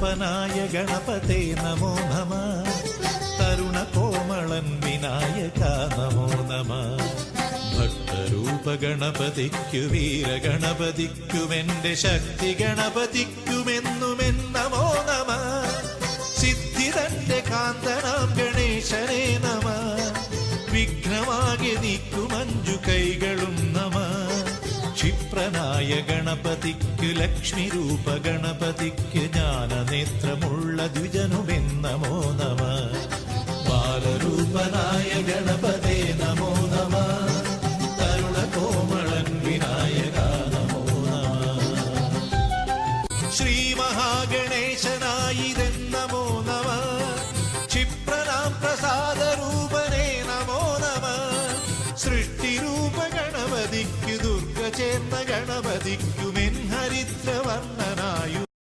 ബാലരൂപനായ ഗണപതേ നമോ നമ. തരുണകോമളൻ വിനായക നമോ നമ. ഭക്തരൂപ ഗണപതിക്കു വീരഗണപതിക്കുമെന്റെ ശക്തി ഗണപതിക്കുമെന്നുമെൻ നമോ നമ. സിദ്ധിതന്റെ കാന്തനാം ഗണേശനേ നമ. വിഘ്നമാകെ നീക്കുമഞ്ചു കൈകളും നമ. ക്ഷിപ്രനായ ഗണപതിക്കു ലക്ഷ്മി രൂപ ഗണപതിക്കു ജ്ഞാനനേത്രമുള്ള ദ്വിജനുമെൻ നമോ നമ. ബാലരൂപനായ ഗണപതേ നമോ നമ. തരുണകോമളൻ വിനായക നമോ നമ. ശ്രീ മഹാഗണേശനായിരൻ നമോ നമ. ക്ഷിപ്രനാം പ്രസാദരൂപനേ നമോ നമ. സൃഷ്ടിരൂപ ഗണപതിക്കു ദുർഗ ചേർന്ന ഗണപതിക്കുമെൻ ഹരിദ്രവർണ്ണനായു